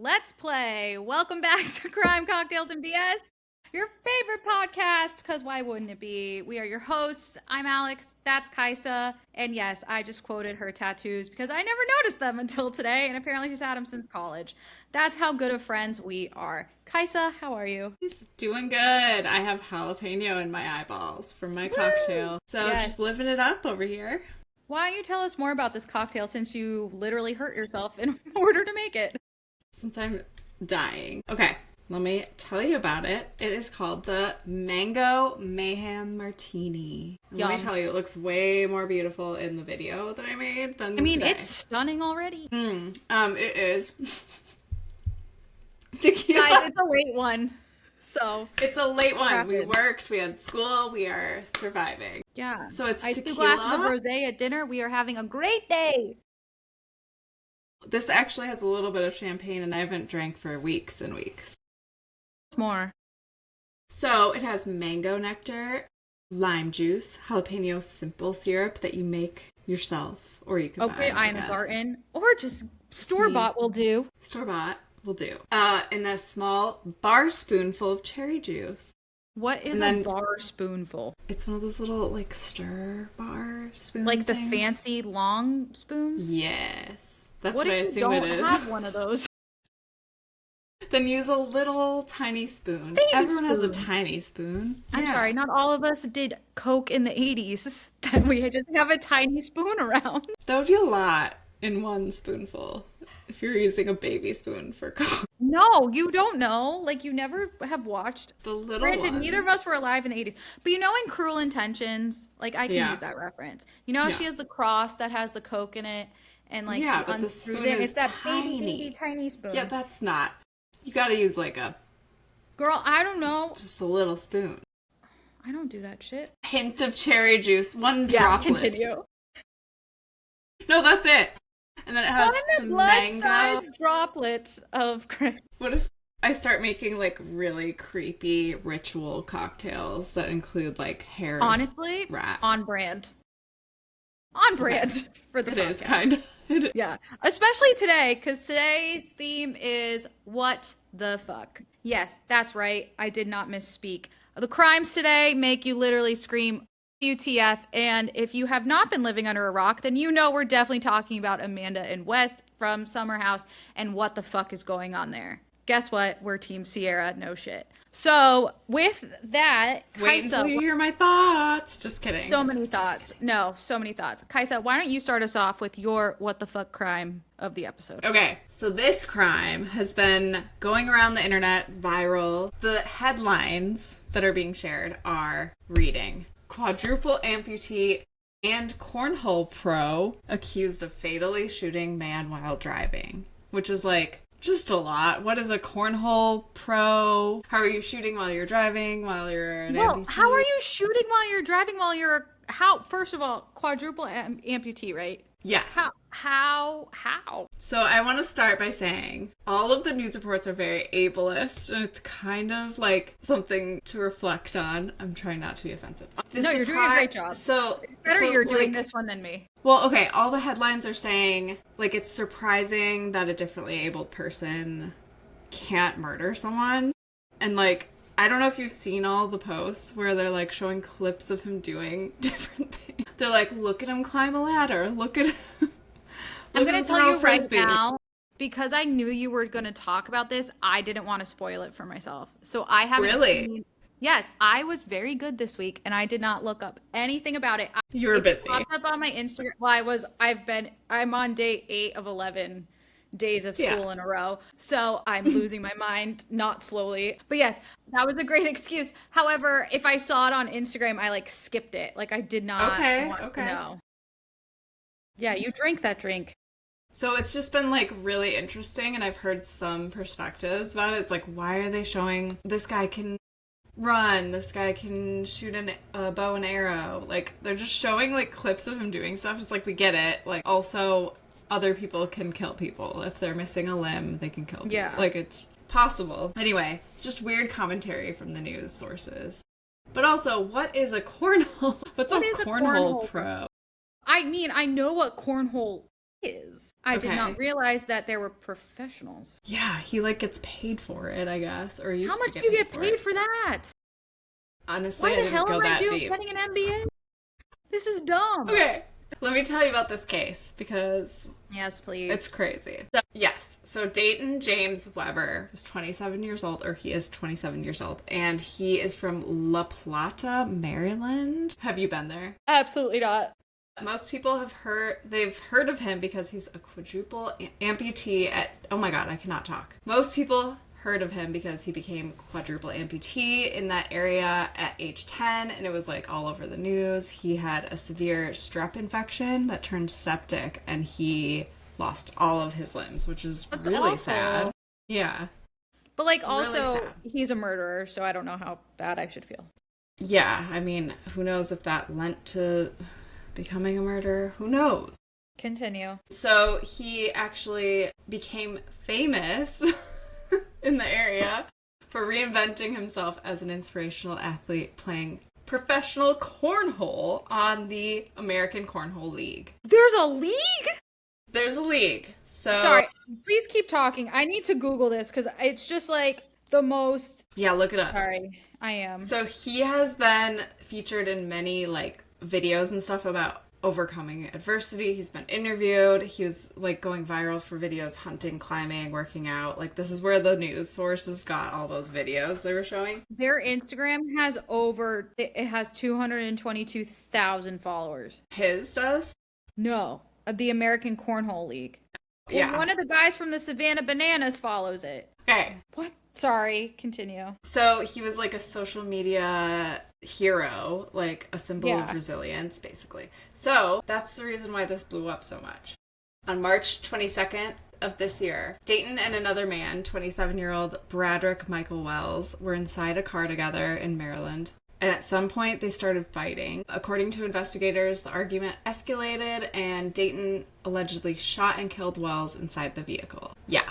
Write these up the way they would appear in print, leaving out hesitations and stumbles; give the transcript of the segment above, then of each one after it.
Let's play. Welcome back to Crime Cocktails and BS, your favorite podcast, because why wouldn't it be? We are your hosts. I'm Alex. That's Kaisa. And yes, I just quoted her tattoos because I never noticed them until today, and apparently she's had them since college. That's how good of friends we are. Kaisa, how are you? Doing good. I have jalapeno in my eyeballs from my cocktail. So Yes. just living it up over here. Why don't you tell us more about this cocktail since you literally hurt yourself in order to make it? Since I'm dying. Okay, let me tell you about it. It is called the Mango Mayhem Martini. Let me tell you, it looks way more beautiful in the video that I made than today. It's stunning already. It is. Tequila. Guys, it's a late one. So It's a late one. rapid. We worked, we had school, we are surviving. yeah. So it's I had 2 tequila. glasses of rosé at dinner. We are having a great day. This actually has a little bit of champagne and I haven't drank for weeks and weeks. More. So it has mango nectar, lime juice, jalapeno simple syrup that you make yourself, or you can buy. in a carton, or just store-bought will do. Store-bought will do. And a small bar spoonful of cherry juice. What is And a then- bar spoonful? It's one of those little like stir bar spoon Like the things. fancy long spoons? Yes. That's What what I if you assume don't it is. have one of those? Then use a little tiny spoon. Baby Everyone has a spoon. tiny spoon. I'm Yeah. sorry, not all of us did Coke in the 80s. That we just have a tiny spoon around. That would be a lot in one spoonful if you're using a baby spoon for coffee. No, you don't know. Like, you never have watched. The little Granted, one. neither of us were alive in the 80s. But you know in Cruel Intentions, like, I can Yeah. use that reference. You know how Yeah. she has the cross that has the Coke in it? And, like, Yeah, she but the unscrews spoon it. is It's that tiny. baby, tiny spoon. Yeah, that's not. You gotta use like a Girl, I don't know. just a little spoon. I don't do that shit. Hint of cherry juice, one droplet. Continue. No, that's it. And then it has One some mango. blood-sized droplet of cream. What if I start making like really creepy ritual cocktails that include like hair? of Honestly, rat. on brand. On brand for the It is podcast. kind of. It is. Yeah, especially today, because today's theme is what the fuck. Yes, that's right. I did not misspeak. The crimes today make you literally scream WTF, and if you have not been living under a rock, then you know we're definitely talking about Amanda and West from Summer House and what the fuck is going on there. Guess what? We're Team Sierra, no shit. So, with that, Wait Kaisa, until you hear my thoughts. Just kidding. so many thoughts. No, so many thoughts. Kaisa, why don't you start us off with your what the fuck crime of the episode? Okay, so this crime has been going around the internet viral. The headlines that are being shared are reading: quadruple amputee and cornhole pro accused of fatally shooting man while driving. Which is like just a lot. What is a cornhole pro? How are you shooting while you're driving, while you're an Well, amputee? how are you shooting while you're driving while you're how? First of all, quadruple amputee, right? Yes. How? So I want to start by saying all of the news reports are very ableist, and it's kind of like something to reflect on. I'm trying not to be offensive. No, you're doing a great job. So It's better you're doing like, this one than me. Well, okay, all the headlines are saying like it's surprising that a differently abled person can't murder someone, and like I don't know if you've seen all the posts where they're like showing clips of him doing different things. They're like, look at him climb a ladder. Look at him. I'm Look at going him to tell throw a you right frisbee. now, because I knew you were going to talk about this, I didn't want to spoil it for myself. So I haven't Really? seen... Yes, I was very good this week, and I did not look up anything about it. You were It busy. popped up on my Instagram. Well, I'm on day 8 of 11 days of school Yeah. in a row. So I'm losing my mind, not slowly. But yes, that was a great excuse. However, if I saw it on Instagram, I like skipped it. Like I did not want to know. Yeah, you drink that drink. So it's just been like really interesting, and I've heard some perspectives about it. It's like, why are they showing this guy can run, this guy can shoot a bow and arrow? Like they're just showing like clips of him doing stuff. It's like, we get it. Like also other people can kill people. If they're missing a limb, they can kill people. Yeah. Like it's possible. Anyway, it's just weird commentary from the news sources. But also, what is a cornhole? What's What a is a cornhole cornhole pro? I mean, I know what cornhole is. I did not Okay. realize that there were professionals. Yeah, he like gets paid for it, I guess, or How used to much do get you paid get for paid it. for that? Honestly, Why I the didn't hell go am I that deep. getting an MBA? This is dumb. Okay, let me tell you about this case because Yes, please. it's crazy. So, yes, so Dayton James Weber is 27 years old, or he is 27 years old, and he is from La Plata, Maryland. Have you been there? Absolutely not. Most people they've heard of him because he's a quadruple amputee at, oh my god, I cannot talk. Most people heard of him because he became quadruple amputee in that area at age 10, and it was like all over the news. He had a severe strep infection that turned septic, and he lost all of his limbs, which is That's really awful. sad. Yeah. But like Really also sad. he's a murderer, so I don't know how bad I should feel. Yeah, I mean, who knows if that lent to becoming a murderer? Who knows? Continue. So he actually became famous in the area for reinventing himself as an inspirational athlete playing professional cornhole on the American Cornhole League. There's a league? There's a league. So Sorry, please keep talking. I need to Google this because it's just like the most. yeah, look it up. Sorry, I am. So he has been featured in many like videos and stuff about overcoming adversity. He's been interviewed. He was like going viral for videos hunting, climbing, working out. Like this is where the news sources got all those videos they were showing. Their Instagram it has 222,000 followers. His does? No, the American Cornhole League. Well, Yeah. one of the guys from the Savannah Bananas follows it. Okay. What? Sorry, continue. So he was like a social media hero, like a symbol of Yeah. resilience, basically. So that's the reason why this blew up so much. On March 22nd of this year, Dayton and another man, 27-year-old Bradrick Michael Wells, were inside a car together in Maryland. And at some point, they started fighting. According to investigators, the argument escalated, and Dayton allegedly shot and killed Wells inside the vehicle. Yeah.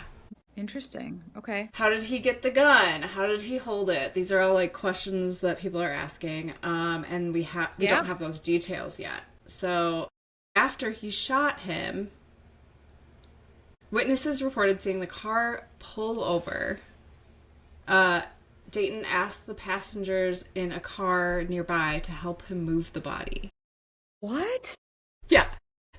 Interesting. Okay. How did he get the gun? How did he hold it? These are all like questions that people are asking, and we don't have those details yet. So after he shot him, witnesses reported seeing the car pull over. Dayton asked the passengers in a car nearby to help him move the body. What? Yeah,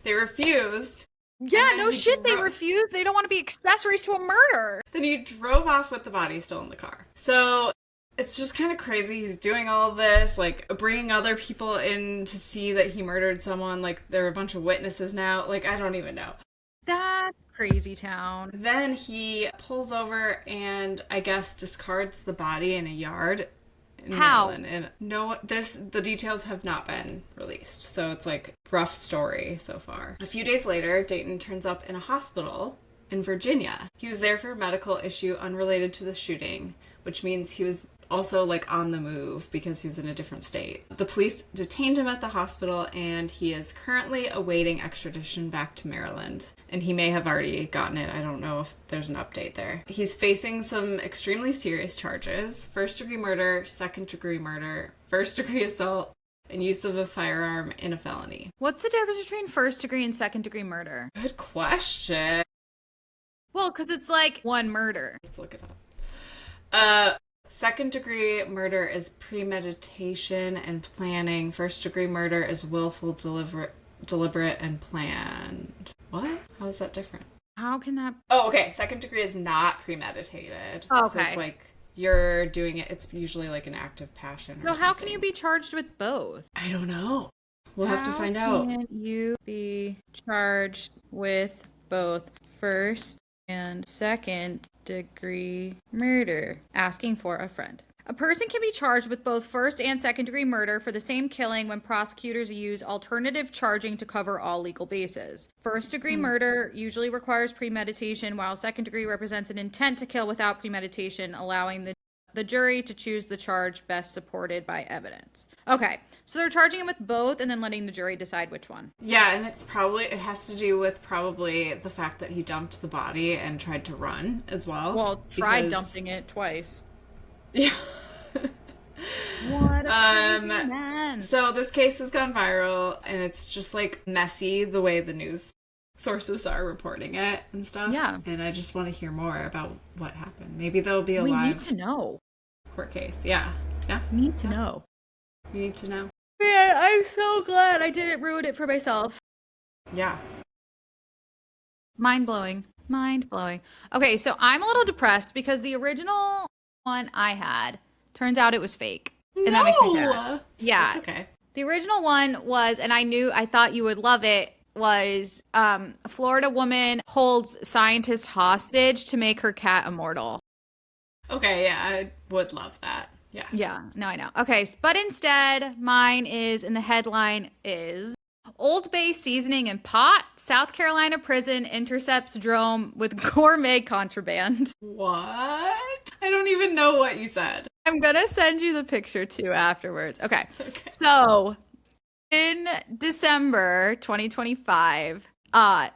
they refused. Yeah, And then no he shit, they drove- refuse. They don't want to be accessories to a murder. Then he drove off with the body still in the car. So it's just kind of crazy. He's doing all this, like bringing other people in to see that he murdered someone. Like there are a bunch of witnesses now. Like I don't even know. That's crazy town. Then he pulls over and I guess discards the body in a yard in How? Maryland. And the details have not been released. So it's like rough story so far. A few days later, Dayton turns up in a hospital in Virginia. He was there for a medical issue unrelated to the shooting, which means he was also like on the move because he was in a different state. The police detained him at the hospital and he is currently awaiting extradition back to Maryland. And he may have already gotten it. I don't know if there's an update there. He's facing some extremely serious charges: first-degree murder, second-degree murder, first-degree assault, and use of a firearm in a felony. What's the difference between first degree and second degree murder? Good question. Well, because it's like one murder. Let's look it up. Second-degree murder is premeditation and planning. First-degree murder is willful, deliberate, and planned. What? How is that different? How can that? Oh, okay. Second degree is not premeditated. Oh, So okay. it's like you're doing it. It's usually like an act of passion. So how can you be charged with both? I don't know. We'll have to find out. How can you be charged with both first and second degree murder? Asking for a friend. A person can be charged with both first and second degree murder for the same killing when prosecutors use alternative charging to cover all legal bases. First degree murder usually requires premeditation, while second degree represents an intent to kill without premeditation, allowing the jury to choose the charge best supported by evidence. Okay, so they're charging him with both and then letting the jury decide which one. Yeah, and it has to do with probably the fact that he dumped the body and tried to run as well. Well, tried because- dumping it twice. Yeah. What a crazy man. So this case has gone viral, and it's just like messy the way the news sources are reporting it and stuff. Yeah. And I just want to hear more about what happened. Maybe there'll be a We need live to know. court case. Yeah. Yeah. We need to know. You need to know. Man, I'm so glad I didn't ruin it for myself. Yeah. Mind blowing. Mind blowing. Okay, so I'm a little depressed because the original one I had turns out it was fake. And that makes me sad. Yeah. It's okay. The original one was, and I thought you would love it, was a Florida woman holds scientist hostage to make her cat immortal. Okay, yeah, I would love that. Yes. Yeah, no, I know. Okay, but instead, mine is, and the headline is, Old Bay seasoning and pot, South Carolina prison intercepts drone with gourmet contraband. What? I don't even know what you said. I'm gonna send you the picture too afterwards. Okay. So in December 2025, a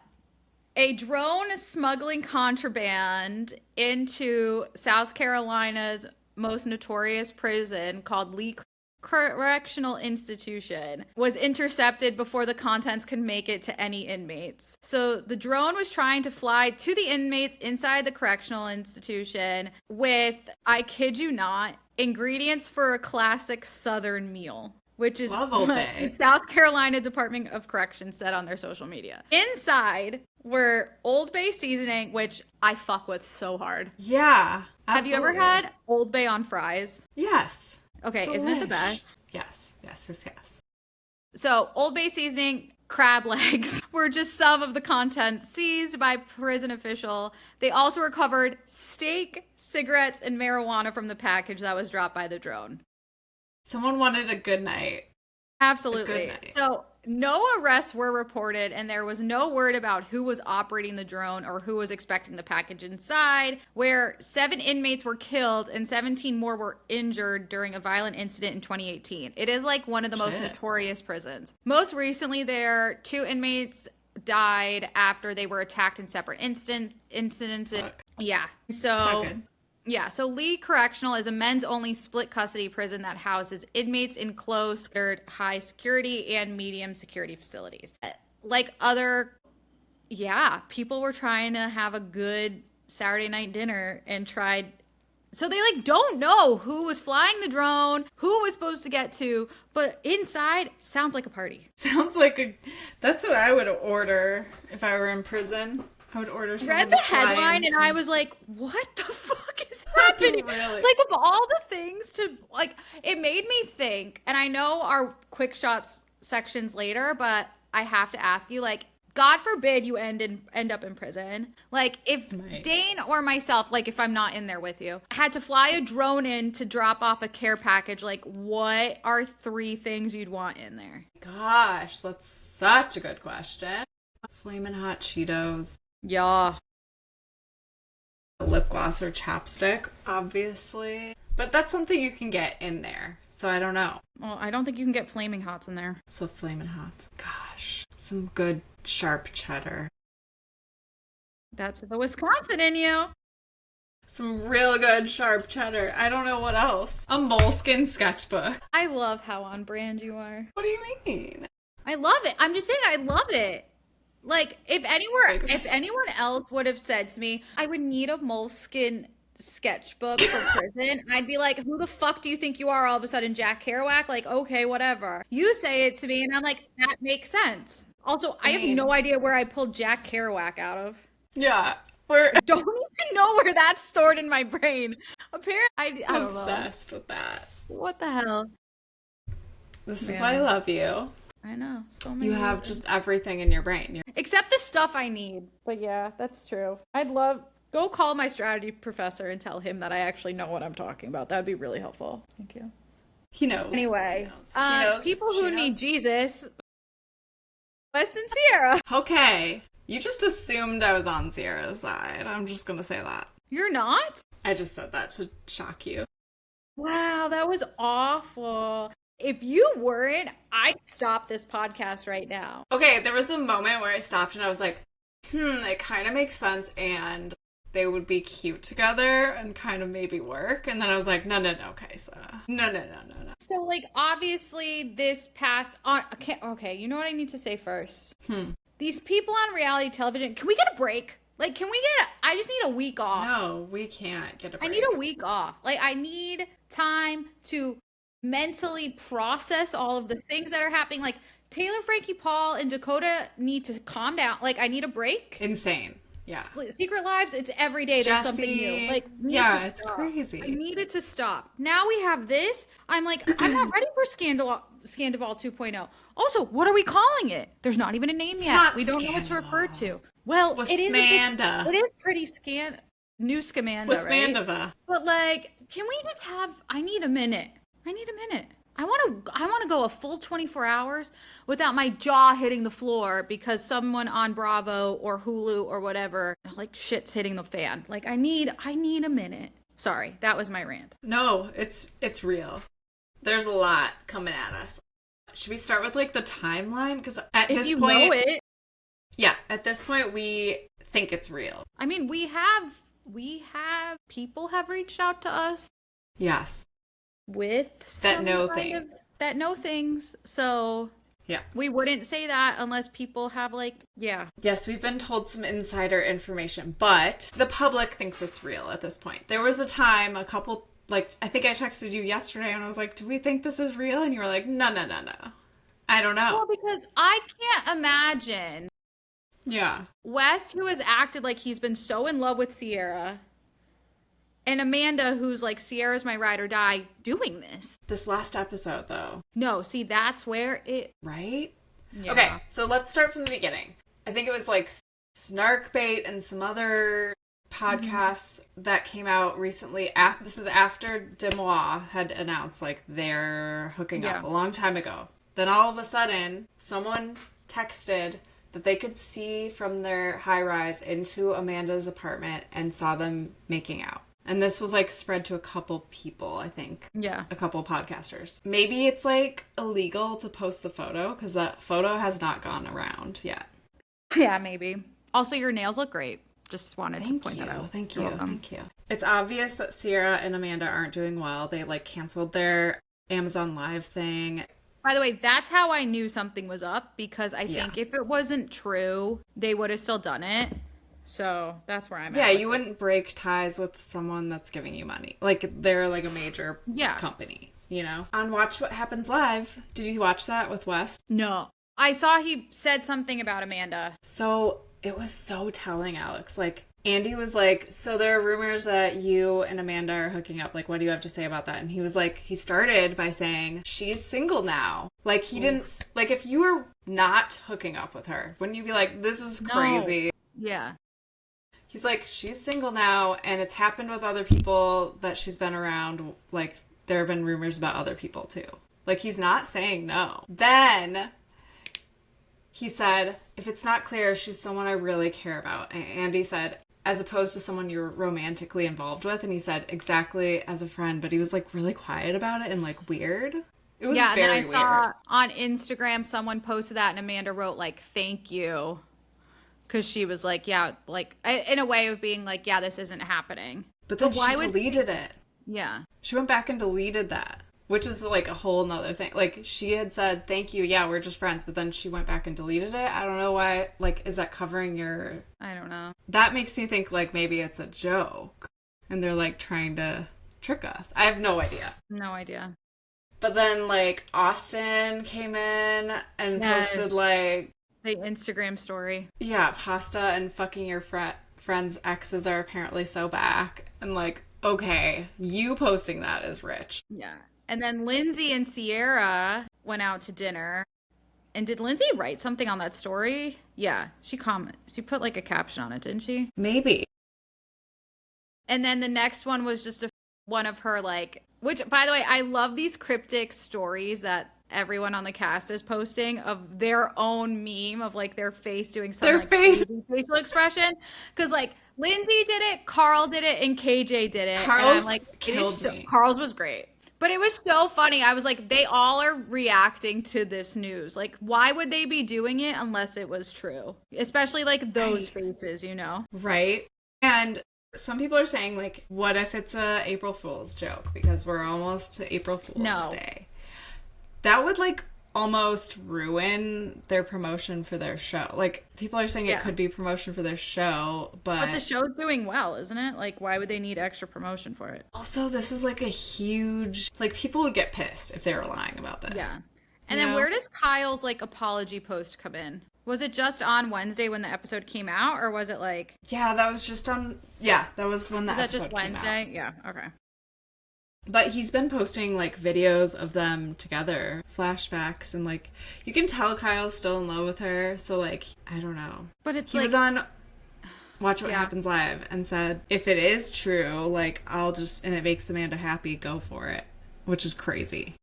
drone smuggling contraband into South Carolina's most notorious prison called Lee Correctional Institution was intercepted before the contents could make it to any inmates. So the drone was trying to fly to the inmates inside the correctional institution with, I kid you not, ingredients for a classic Southern meal, which is what the South Carolina Department of Corrections said on their social media. Inside were Old Bay seasoning, which I fuck with so hard. Yeah. Absolutely. Have you ever had Old Bay on fries? Yes. Okay, isn't it the best? Yes, yes, yes, yes. So, Old Bay seasoning, crab legs were just some of the content seized by prison official. They also recovered steak, cigarettes, and marijuana from the package that was dropped by the drone. Someone wanted a good night. Absolutely. A good night. So, no arrests were reported, and there was no word about who was operating the drone or who was expecting the package inside, where 7 inmates were killed and 17 more were injured during a violent incident in 2018. It is like one of the most notorious prisons. Most recently, there 2 inmates died after they were attacked in separate incidents. Yeah. So yeah, so Lee Correctional is a men's-only split custody prison that houses inmates in close, high security and medium security facilities. Like other, people were trying to have a good Saturday night dinner and tried. So they don't know who was flying the drone, who it was supposed to get to, but inside sounds like a party. Sounds like that's what I would order if I were in prison. I would order something. Read the headline and I was like, what the fuck is happening? Really... Like, of all the things to, it made me think, and I know our quick shots sections later, but I have to ask you, God forbid you end up in prison. If Dane or myself, if I'm not in there with you, had to fly a drone in to drop off a care package, what are 3 things you'd want in there? Gosh, that's such a good question. Flamin' hot Cheetos. Yeah. Lip gloss or chapstick, obviously. But that's something you can get in there. So I don't know. Well, I don't think you can get flaming hots in there. So flaming hot. Gosh. Some good sharp cheddar. That's the Wisconsin in you. Some real good sharp cheddar. I don't know what else. A Moleskine sketchbook. I love how on brand you are. What do you mean? I love it. I'm just saying I love it. If anyone else would have said to me, I would need a Moleskine sketchbook for prison, I'd be like, who the fuck do you think you are all of a sudden, Jack Kerouac? Okay, whatever. You say it to me and I'm like, that makes sense. Also, I have no idea where I pulled Jack Kerouac out of. Yeah. I don't even know where that's stored in my brain. Apparently, I'm obsessed with that. What the hell? This is why I love you. I know. So many. You have just everything in your brain. Except the stuff I need. But yeah, that's true. Go call my strategy professor and tell him that I actually know what I'm talking about. That would be really helpful. Thank you. He knows. Anyway, She knows. People who need Jesus, Wes and Sierra. Okay. You just assumed I was on Sierra's side. I'm just going to say that. You're not? I just said that to shock you. Wow, that was awful. If you weren't, I'd stop this podcast right now. Okay, there was a moment where I stopped and I was like, it kind of makes sense and they would be cute together and kind of maybe work. And then I was like, no, Kaisa. No. So, obviously this past on. Okay, you know what I need to say first? these people on reality television, can we get a break? Like, I just need a week off. No, we can't get a break. I need a week off. Like, I need time to mentally process all of the things that are happening. Like, Taylor, Frankie, Paul, and Dakota need to calm down. Like, I need a break. Insane. Yeah. Secret Lives, it's every day there's something new. Like, yeah, it's crazy. I need it to stop. Now we have this. I'm like, I'm not ready for Scandoval 2.0. Also, what are we calling it? There's not even a name yet. We don't know what to refer to. Well, it is pretty new Scamanda, right? Scandoval. But like, can we just I need a minute. I want to go a full 24 hours without my jaw hitting the floor because someone on Bravo or Hulu or whatever, like, shit's hitting the fan. Like, I need a minute. Sorry, that was my rant. No, it's real. There's a lot coming at us. Should we start with like the timeline? Because at this point, yeah, at this point we think it's real. I mean, people have reached out to us. Yes. With that know things. So yeah, we wouldn't say that unless people have Yes, we've been told some insider information, but the public thinks it's real at this point. There was a time, I think I texted you yesterday and I was like, do we think this is real? And you were like, no. I don't know. Well, because I can't imagine West, who has acted like he's been so in love with Sierra, and Amanda, who's like, Sierra's my ride or die, doing this. This last episode, though. No, see, that's where Right? Yeah. Okay, so let's start from the beginning. I think it was like Snarkbait and some other podcasts that came out recently. This is after Demois had announced, like, they're hooking up a long time ago. Then all of a sudden, someone texted that they could see from their high-rise into Amanda's apartment and saw them making out. And this was like spread to a couple people, I think. Yeah. A couple podcasters. Maybe it's like illegal to post the photo because that photo has not gone around yet. Yeah, maybe. Also, your nails look great. Just wanted to point that out. Thank you. It's obvious that Sierra and Amanda aren't doing well. They like canceled their Amazon Live thing. By the way, that's how I knew something was up, because I think if it wasn't true, they would have still done it. So that's where I'm at. Yeah, you wouldn't break ties with someone that's giving you money. Like, they're like a major company, you know? On Watch What Happens Live, did you watch that with Wes? No. I saw he said something about Amanda. So it was so telling, Alex. Like, Andy was like, so there are rumors that you and Amanda are hooking up. Like, what do you have to say about that? And he was like, he started by saying, she's single now. Like, he didn't, like, if you were not hooking up with her, wouldn't you be like, this is crazy? No. Yeah. He's like, she's single now, and it's happened with other people that she's been around. Like, there have been rumors about other people, too. Like, he's not saying no. Then he said, if it's not clear, she's someone I really care about. And Andy said, as opposed to someone you're romantically involved with. And he said, exactly, as a friend. But he was, like, really quiet about it and, like, weird. It was very weird. Yeah, and then I saw on Instagram someone posted that, and Amanda wrote, like, thank you. Because she was like, yeah, like, in a way of being like, yeah, this isn't happening. But then she deleted it. Yeah. She went back and deleted that, which is like a whole nother thing. Like, she had said, thank you, yeah, we're just friends. But then she went back and deleted it. I don't know why. Like, is that covering your... I don't know. That makes me think, like, maybe it's a joke. And they're, like, trying to trick us. I have no idea. No idea. But then, like, Austin came in and posted, like... the Instagram story. Yeah, pasta and fucking your friend's exes are apparently so back. And like, okay, you posting that is rich. Yeah. And then Lindsay and Sierra went out to dinner. And did Lindsay write something on that story? Yeah, she put like a caption on it, didn't she? Maybe. And then the next one was just one of her, like, which, by the way, I love these cryptic stories that everyone on the cast is posting of their own meme of like their face doing some facial expression, because like Lindsay did it, Carl did it, and KJ did it. Carl's and I'm like, killed me. Carl's was great, but it was so funny. I was like, they all are reacting to this news. Like, why would they be doing it unless it was true? Especially like those faces, you know? Right. And some people are saying, like, what if it's a April Fool's joke, because we're almost to April Fool's Day. That would, like, almost ruin their promotion for their show. Like, people are saying it could be promotion for their show, But the show's doing well, isn't it? Like, why would they need extra promotion for it? also, this is like a huge, like, people would get pissed if they were lying about this. Yeah. And then where does Kyle's like apology post come in? Was it just on Wednesday when the episode came out, or was it like? Yeah, that was just on. Yeah, that was when the episode just Wednesday? Yeah. Okay. But he's been posting like videos of them together, flashbacks, and like you can tell Kyle's still in love with her. So like I don't know. But it's he was on Watch What Happens Live and said if it is true, like I'll just and it makes Amanda happy, go for it, which is crazy.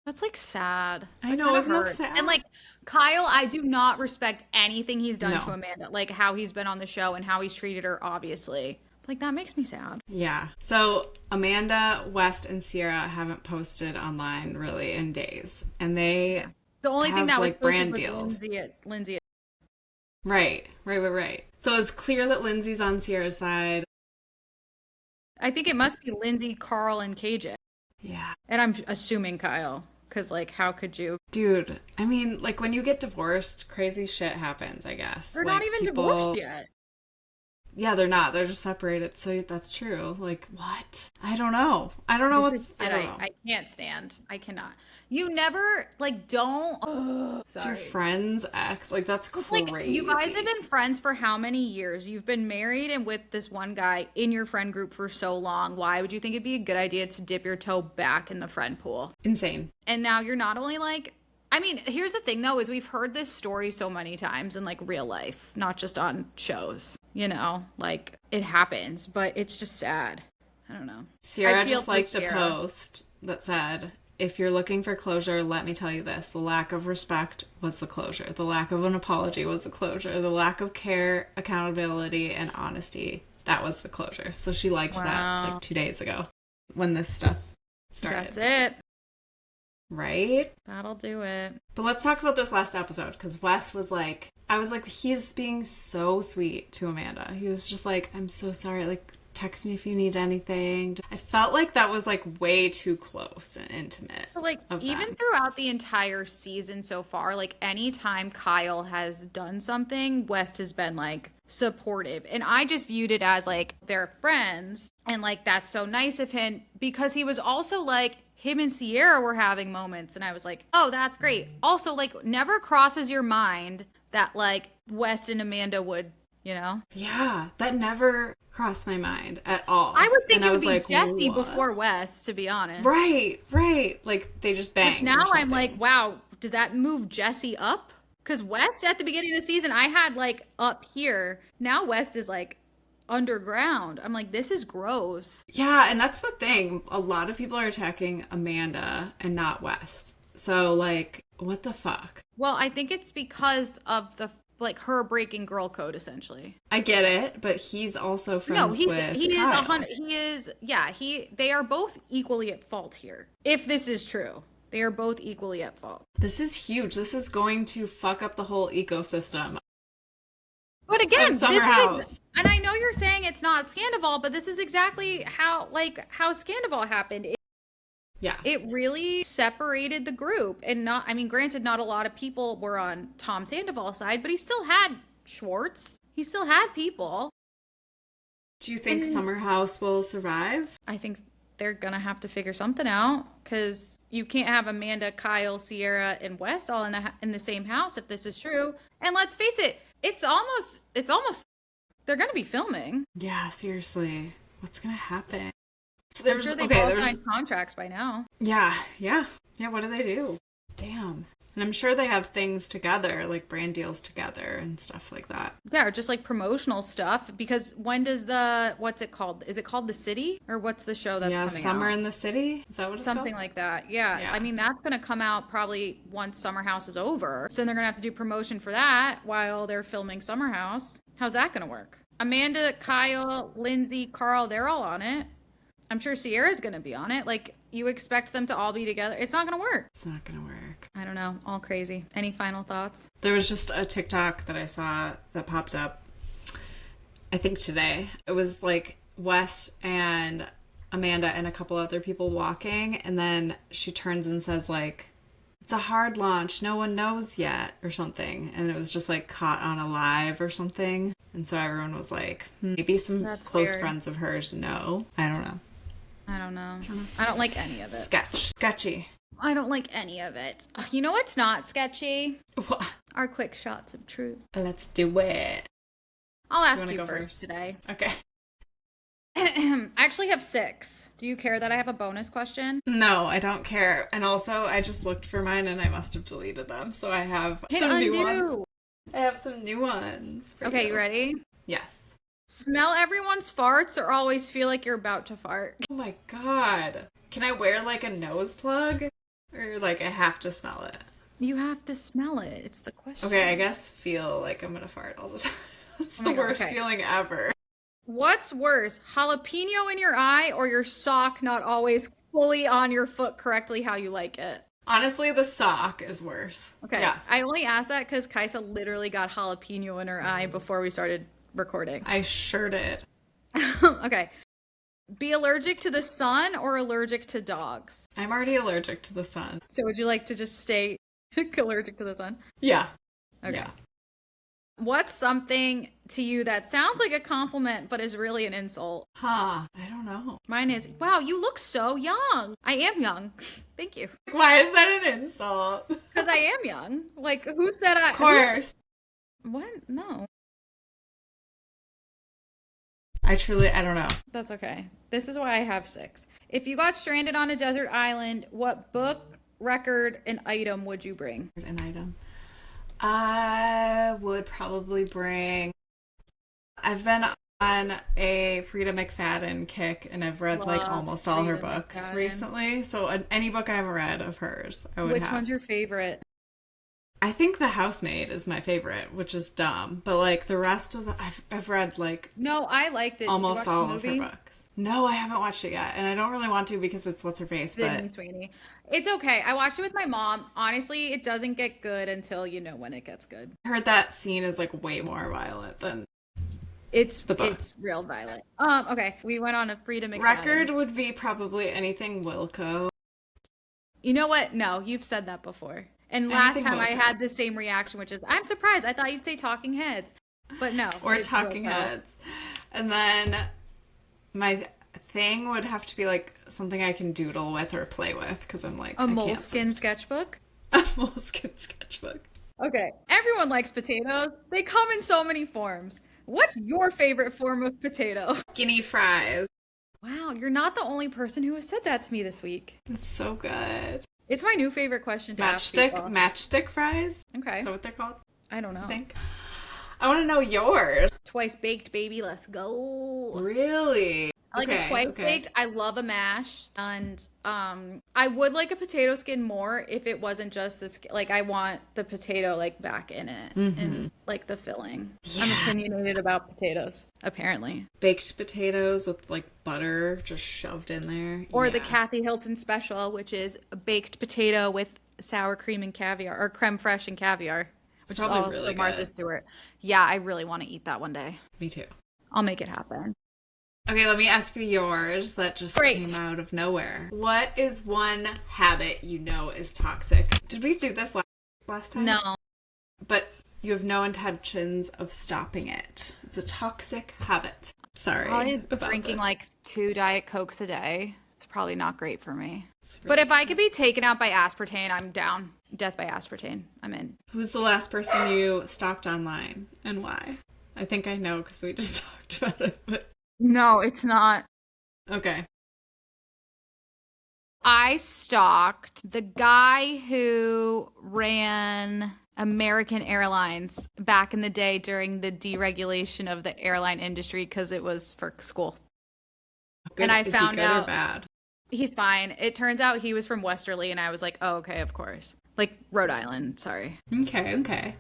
That's like sad. I know, isn't that sad? And like Kyle, I do not respect anything he's done to Amanda, like how he's been on the show and how he's treated her, obviously. Like, that makes me sad. Yeah. So Amanda, West, and Sierra haven't posted online really in days, and they the only thing that was like brand was deals. Lindsay. Right. So it's clear that Lindsay's on Sierra's side. I think it must be Lindsay, Carl, and KJ. Yeah. And I'm assuming Kyle, because like, how could you? Dude, I mean, like when you get divorced, crazy shit happens. I guess They're like, not even divorced yet. Yeah, they're not. They're just separated. So that's true. Like, what? I don't know. I don't know what's... I don't know. I can't stand. I cannot. You never, like, don't... It's your friend's ex. Like, that's crazy. Like, you guys have been friends for how many years? You've been married and with this one guy in your friend group for so long. Why would you think it'd be a good idea to dip your toe back in the friend pool? Insane. And now you're not only, like... I mean, here's the thing, though, is we've heard this story so many times in, like, real life, not just on shows, you know? Like, it happens, but it's just sad. I don't know. Sierra just liked a post that said, if you're looking for closure, let me tell you this. The lack of respect was the closure. The lack of an apology was the closure. The lack of care, accountability, and honesty, that was the closure. So she liked that, like, 2 days ago when this stuff started. That's it. Right? That'll do it. But let's talk about this last episode, because Wes was like, I was like, he's being so sweet to Amanda. He was just like, I'm so sorry, like, text me if you need anything. I felt like that was like way too close and intimate. Like, even throughout the entire season so far, like, anytime Kyle has done something, West has been like supportive. And I just viewed it as like they're friends. And like, that's so nice of him, because he was also like, him and Sierra were having moments, and I was like, oh, that's great. Also, like, never crosses your mind that, like, West and Amanda would, you know? Yeah, that never crossed my mind at all. I would think it would be like, Jesse before West, to be honest. Right. Like, they just banged. Which now I'm like, wow, does that move Jesse up? Because West, at the beginning of the season, I had, like, up here. Now West is, like, underground. I'm like, this is gross. Yeah, and that's the thing. A lot of people are attacking Amanda and not West. So, like, what the fuck? Well, I think it's because of the, like, her breaking girl code, essentially. I get it, but he's also friends with Kyle. They are both equally at fault here. If this is true, they are both equally at fault. This is huge. This is going to fuck up the whole ecosystem. But again, this is, and I know you're saying it's not Scandoval, but this is exactly how Scandoval happened. It really separated the group, and granted, not a lot of people were on Tom Sandoval's side, but he still had Schwartz. He still had people. Do you think Summer House will survive? I think they're gonna have to figure something out, because you can't have Amanda, Kyle, Sierra, and West all in the same house if this is true. And let's face it. It's almost, they're going to be filming. Yeah, seriously. What's going to happen? I'm sure they've all signed contracts by now. Yeah, what do they do? Damn. And I'm sure they have things together, like brand deals together and stuff like that. Yeah, or just like promotional stuff, because when does what's it called? Is it called The City? Or what's the show that's coming out? Yeah, Summer in the City? Is that what it's called? Something like that. Yeah. I mean, that's going to come out probably once Summer House is over. So they're going to have to do promotion for that while they're filming Summer House. How's that going to work? Amanda, Kyle, Lindsay, Carl, they're all on it. I'm sure Sierra's going to be on it. Like, you expect them to all be together. It's not going to work. It's not going to work. I don't know. All crazy. Any final thoughts? There was just a TikTok that I saw that popped up, I think today. It was like Wes and Amanda and a couple other people walking, and then she turns and says, like, it's a hard launch. No one knows yet or something. And it was just like caught on a live or something. And so everyone was like, maybe some That's close weird. friends of hers know. I don't know. I don't know. I don't like any of it. Sketchy. I don't like any of it. You know what's not sketchy? What? Our quick shots of truth. Let's do it. I'll ask wanna you go first first? today. Okay. I actually have 6. Do you care that I have a bonus question? No, I don't care. And also, I just looked for mine and I must have deleted them. So I have Hit some undo. new ones. I have some new ones. For Okay, you ready? Yes. Smell everyone's farts or always feel like you're about to fart? Oh my god. Can I wear like a nose plug? Or like I have to smell it? You have to smell it. It's the question. Okay, I guess feel like I'm gonna fart all the time. It's Oh the my God, worst okay. feeling ever. What's worse, jalapeno in your eye or your sock not always fully on your foot correctly how you like it? Honestly, the sock is worse. Okay. Yeah. I only asked that because Kaisa literally got jalapeno in her eye before we started recording. I sure did. Okay. Be allergic to the sun or allergic to dogs? I'm already allergic to the sun. So would you like to just stay allergic to the sun? Yeah. Okay. Yeah. What's something to you that sounds like a compliment but is really an insult? Huh. I don't know. Mine is, wow, you look so young. I am young. Thank you. Why is that an insult? Because I am young. Like, who said I? Of course. What? No. I don't know. That's okay. This is why I have 6. If you got stranded on a desert island, what book, record, and item would you bring? An item. I would probably bring. I've been on a Frida McFadden kick and I've read like Love almost all her Frida books McFadden. recently. So any book I haven't read of hers, I would Which have. one's your favorite? I think The Housemaid is my favorite, which is dumb. But like the rest of the, I've read like No, I liked it. almost Did you watch all the of her movie? books. No, I haven't watched it yet, and I don't really want to because it's what's her face. Sydney But Sweeney. It's okay. I watched it with my mom. Honestly, it doesn't get good until you know when it gets good. I heard that scene is like way more violent than It's the book. It's real violent. Okay. We went on a Frida McFadden. Record would be probably anything Wilco. You know what? No, you've said that before. And last Anything time I Wilco. had the same reaction, which is, I'm surprised. I thought you'd say Talking Heads. But no. Or it's Talking Wilco. Heads. And then my thing would have to be like something I can doodle with or play with because I'm like A moleskin sketchbook? A moleskin sketchbook. Okay. Everyone likes potatoes. They come in so many forms. What's your favorite form of potato? Skinny fries. Wow, you're not the only person who has said that to me this week. It's so good. It's my new favorite question to ask people. Matchstick fries. Okay. Is that what they're called? I don't know. I think. I want to know yours. Twice baked, baby. Let's go. Really? I like a twice baked. I love a mashed, and I would like a potato skin more if it wasn't just this. Like I want the potato like back in it and like the filling. I'm opinionated about potatoes, apparently. Baked potatoes with like butter just shoved in there. Or the Kathy Hilton special, which is a baked potato with sour cream and caviar, or creme fraiche and caviar, which is probably also really Martha good. Stewart. Yeah, I really want to eat that one day. Me too. I'll make it happen. Okay, let me ask you yours that just Great. came out of nowhere. What is one habit you know is toxic? Did we do this last time? No. But you have no intentions of stopping it. It's a toxic habit. Sorry. Probably about drinking this. like 2 Diet Cokes a day. It's probably not great for me. It's But really- if I could be taken out by aspartame, I'm down. Death by aspartame. I'm in. Who's the last person you stalked online and why? I think I know because we just talked about it. But No, it's not. okay. I stalked the guy who ran American Airlines back in the day during the deregulation of the airline industry because it was for school. Good. And I Is found he good out- or bad? He's fine. It turns out he was from Westerly, and I was like, oh, okay, of course. Like Rhode Island, sorry. Okay.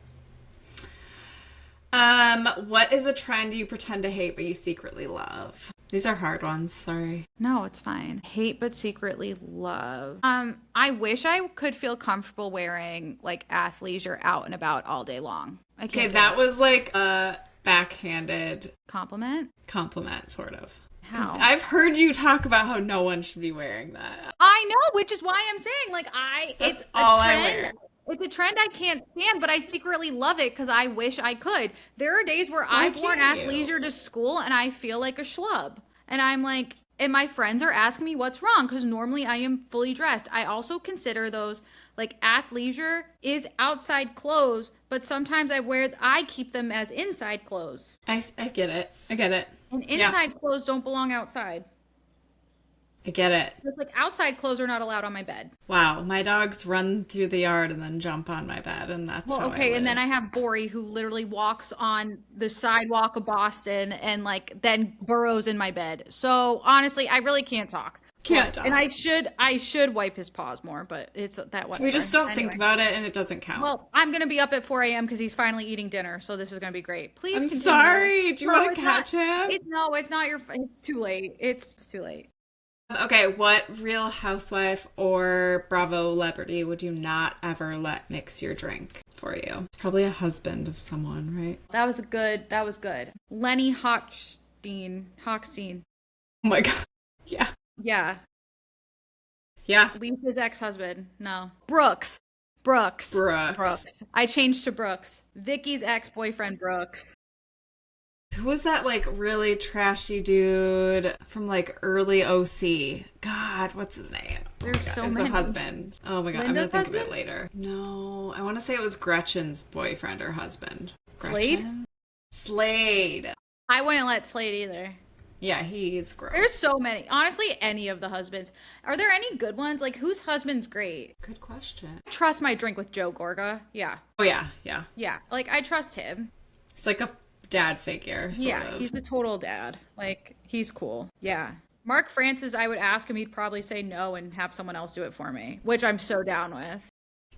What is a trend you pretend to hate but you secretly love? These are hard ones, sorry. No, it's fine. Hate but secretly love. I wish I could feel comfortable wearing like athleisure out and about all day long. I Okay, can't do that it. was like a backhanded Compliment. compliment, sort of. How? I've heard you talk about how no one should be wearing that. I know, which is why I'm saying, like, That's it's all a I trend. wear. It's a trend I can't stand, but I secretly love it because I wish I could. There are days where I've worn can't you? athleisure to school and I feel like a schlub. And I'm like, and my friends are asking me what's wrong because normally I am fully dressed. I also consider those like athleisure is outside clothes, but sometimes I keep them as inside clothes. I get it. I get it. And Yeah. inside clothes don't belong outside. I get it. Just like outside clothes are not allowed on my bed. Wow, my dogs run through the yard and then jump on my bed, and that's how I Okay, and then live. I have Bori who literally walks on the sidewalk of Boston and like then burrows in my bed. So honestly, I really can't talk. Can't talk. And I should wipe his paws more, but it's that way. We just don't think about it, and it doesn't count. Well, I'm gonna be up at 4 a.m. because he's finally eating dinner, so this is gonna be great. Please I'm continue. sorry. Do you No, want it's to not- catch him? No, it's not your. It's too late. It's too late. Okay, what Real Housewife or Bravo celebrity would you not ever let mix your drink for you? Probably a husband of someone, right? That was good. Lenny Hochstein. Oh my god. Yeah. Yeah. Yeah. Lisa's ex-husband. No. Brooks. I changed to Brooks. Vicky's ex-boyfriend, Brooks. Who was that, like, really trashy dude from, like, early OC? God, what's his name? There's so It was many. a husband. Oh my god, Linda's I'm gonna think of it husband? later. No, I want to say it was Gretchen's boyfriend or husband. Slade? Gretchen? Slade. I wouldn't let Slade either. Yeah, he's gross. There's so many. Honestly, any of the husbands. Are there any good ones? Like, whose husband's great? Good question. I trust my drink with Joe Gorga. Yeah. Oh yeah, yeah. Yeah. Like, I trust him. He's like a dad figure, sort of. He's the total dad. Like, he's cool. Yeah. Mark Francis, I would ask him, he'd probably say no and have someone else do it for me, which I'm so down with.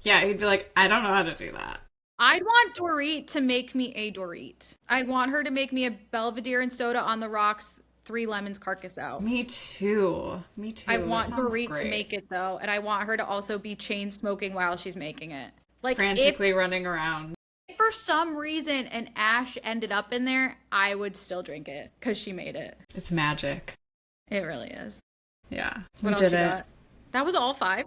Yeah, he'd be like, I don't know how to do that. I'd want Dorit to make me a Dorit. I'd want her to make me a Belvedere and soda on the rocks, 3 lemons, carcass out. Me too. I want That sounds Dorit to great. make it though, and I want her to also be chain smoking while she's making it. Like Frantically running around. if for some reason an ash ended up in there, I would still drink it because she made it. It's magic. It really is. Yeah. What We else did you it. got? That was all 5.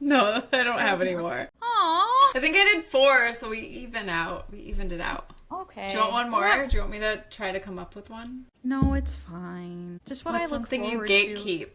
No, I don't have any more. Aww. I think I did 4, so we evened it out. Okay. Do you want one more? Yeah. Do you want me to try to come up with one? No, it's fine. Just what What's I look something you forward to. gatekeep?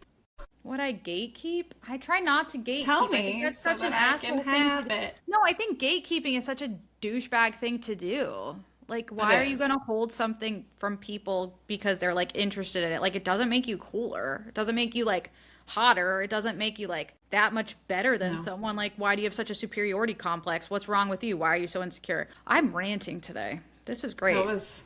What I gatekeep? I try not to gatekeep. Tell I think me that's so such an that I asshole can thing have to do. it. No, I think gatekeeping is such a douchebag thing to do. Like, why are you is. gonna hold something from people because they're like interested in it? Like, it doesn't make you cooler. It doesn't make you like hotter. It doesn't make you like that much better than someone. Like, why do you have such a superiority complex? What's wrong with you? Why are you so insecure? I'm ranting today. This is great. That was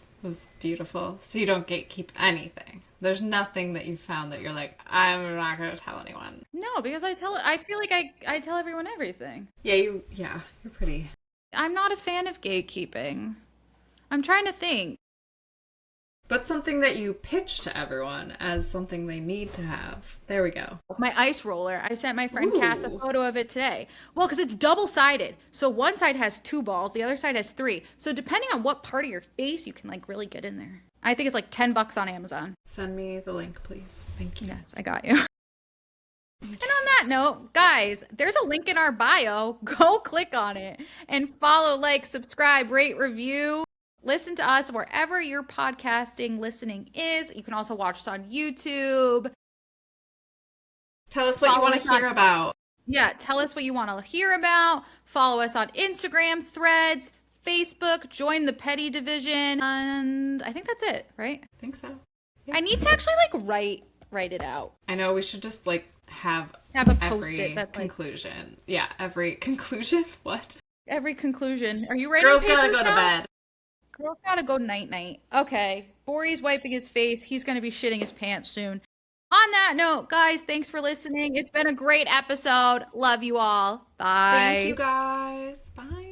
beautiful. So you don't gatekeep anything. There's nothing that you found that you're like, I'm not going to tell anyone. No, because I feel like I tell everyone everything. Yeah, you're pretty. I'm not a fan of gatekeeping. I'm trying to think. But something that you pitch to everyone as something they need to have. There we go. My ice roller. I sent my friend Ooh. Cass a photo of it today. Well, because it's double-sided. So one side has 2 balls, the other side has 3. So depending on what part of your face, you can like really get in there. I think it's like $10 on Amazon. Send me the link, please. Thank you. Yes, I got you. And on that note, guys, there's a link in our bio. Go click on it and follow, like, subscribe, rate, review. Listen to us wherever your podcasting listening is. You can also watch us on YouTube. Tell us what you Follow want us to hear on- about. Yeah, tell us what you want to hear about. Follow us on Instagram, Threads, Facebook, join the petty division, and I think that's it, right? I think so. I need to actually like write it out. I know we should just like have A post-it every that's like conclusion. Yeah, every conclusion. What? every conclusion. Are you writing Girls gotta papers go to down? bed. Girls gotta go night-night. Okay. Bori's wiping his face. He's gonna be shitting his pants soon. On that note, guys, thanks for listening. It's been a great episode. Love you all. Bye. Thank you guys. Bye.